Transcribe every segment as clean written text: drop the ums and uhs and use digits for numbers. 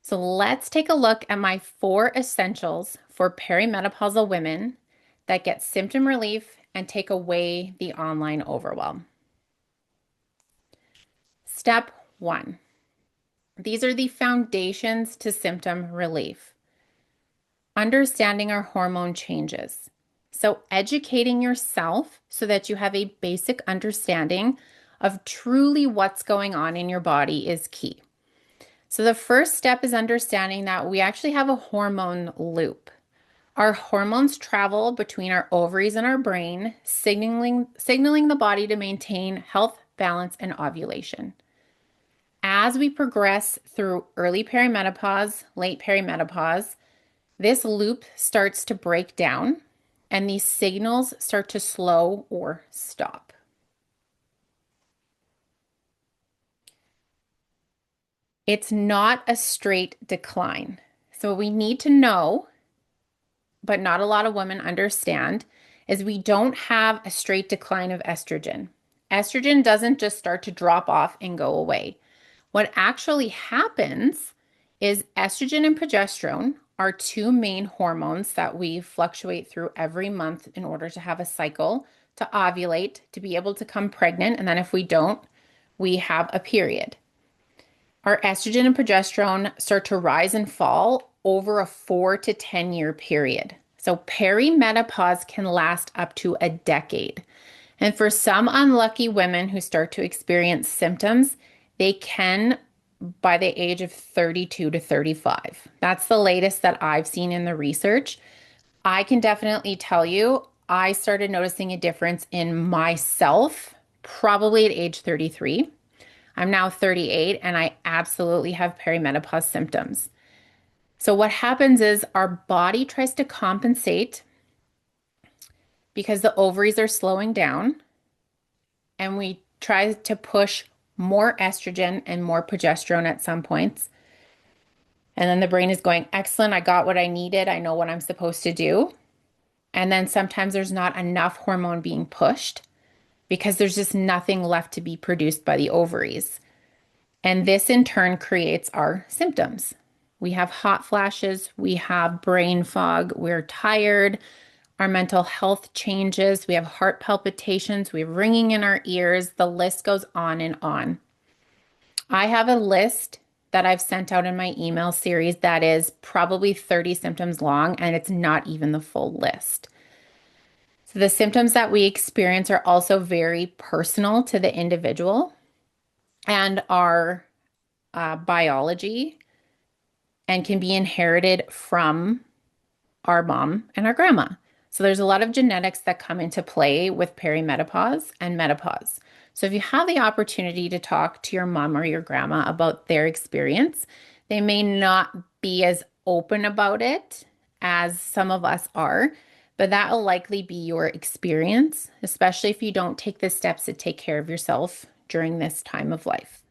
So let's take a look at my 4 essentials for perimenopausal women that get symptom relief and take away the online overwhelm. Step 1. These are the foundations to symptom relief. Understanding our hormone changes. So educating yourself so that you have a basic understanding of truly what's going on in your body is key. So the first step is understanding that we actually have a hormone loop. Our hormones travel between our ovaries and our brain, signaling the body to maintain health, balance, and ovulation. As we progress through early perimenopause, late perimenopause, this loop starts to break down and these signals start to slow or stop. It's not a straight decline. So we need to know, but not a lot of women understand, is we don't have a straight decline of estrogen. Estrogen doesn't just start to drop off and go away. What actually happens is estrogen and progesterone are 2 main hormones that we fluctuate through every month in order to have a cycle, to ovulate, to be able to come pregnant. And then if we don't, we have a period. Our estrogen and progesterone start to rise and fall over a 4 to 10 year period. So perimenopause can last up to a decade. And for some unlucky women who start to experience symptoms, they can by the age of 32 to 35. That's the latest that I've seen in the research. I can definitely tell you, I started noticing a difference in myself probably at age 33. I'm now 38 and I absolutely have perimenopause symptoms. So what happens is our body tries to compensate because the ovaries are slowing down and we try to push more estrogen and more progesterone at some points. And then the brain is going, excellent, I got what I needed. I know what I'm supposed to do. And then sometimes there's not enough hormone being pushed because there's just nothing left to be produced by the ovaries. And this in turn creates our symptoms. We have hot flashes, we have brain fog, we're tired, our mental health changes, we have heart palpitations, we have ringing in our ears, the list goes on and on. I have a list that I've sent out in my email series that is probably 30 symptoms long, and it's not even the full list. So the symptoms that we experience are also very personal to the individual and our biology and can be inherited from our mom and our grandma. So there's a lot of genetics that come into play with perimenopause and menopause. So if you have the opportunity to talk to your mom or your grandma about their experience, they may not be as open about it as some of us are, but that will likely be your experience, especially if you don't take the steps to take care of yourself during this time of life.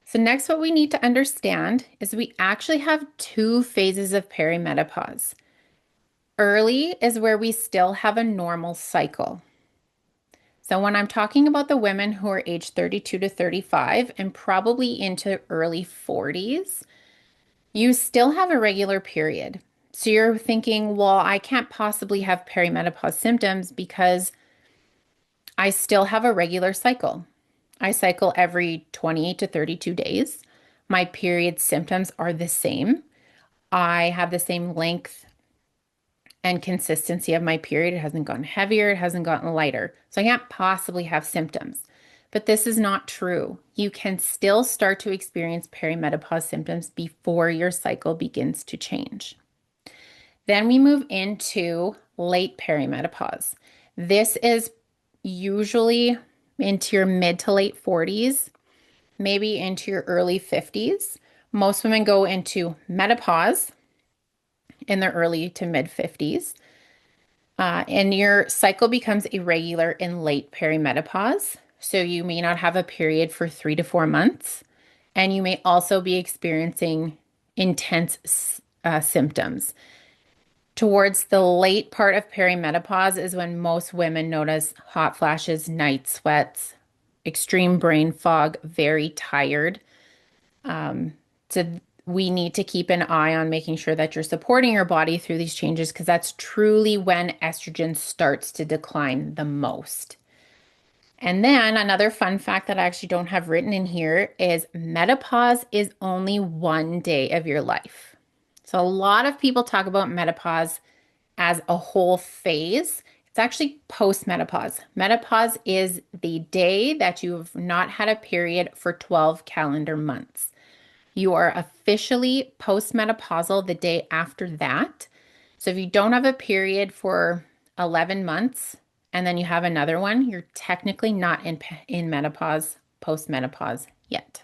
So next, what we need to understand is we actually have 2 phases of perimenopause. Early is where we still have a normal cycle. So when I'm talking about the women who are age 32 to 35 and probably into early 40s, you still have a regular period. So you're thinking, well, I can't possibly have perimenopause symptoms because I still have a regular cycle. I cycle every 28 to 32 days. My period symptoms are the same. I have the same length and consistency of my period. It hasn't gotten heavier, it hasn't gotten lighter. So I can't possibly have symptoms. But this is not true. You can still start to experience perimenopause symptoms before your cycle begins to change. Then we move into late perimenopause. This is usually into your mid to late 40s, maybe into your early 50s. Most women go into menopause in their early to mid 50s. And your cycle becomes irregular in late perimenopause. So you may not have a period for 3 to 4 months. And you may also be experiencing intense symptoms. Towards the late part of perimenopause is when most women notice hot flashes, night sweats, extreme brain fog, very tired. So we need to keep an eye on making sure that you're supporting your body through these changes because that's truly when estrogen starts to decline the most. And then another fun fact that I actually don't have written in here is menopause is only one day of your life. So a lot of people talk about menopause as a whole phase. It's actually postmenopause. Menopause is the day that you have not had a period for 12 calendar months. You are officially postmenopausal the day after that. So if you don't have a period for 11 months and then you have another one, you're technically not in menopause, postmenopause yet.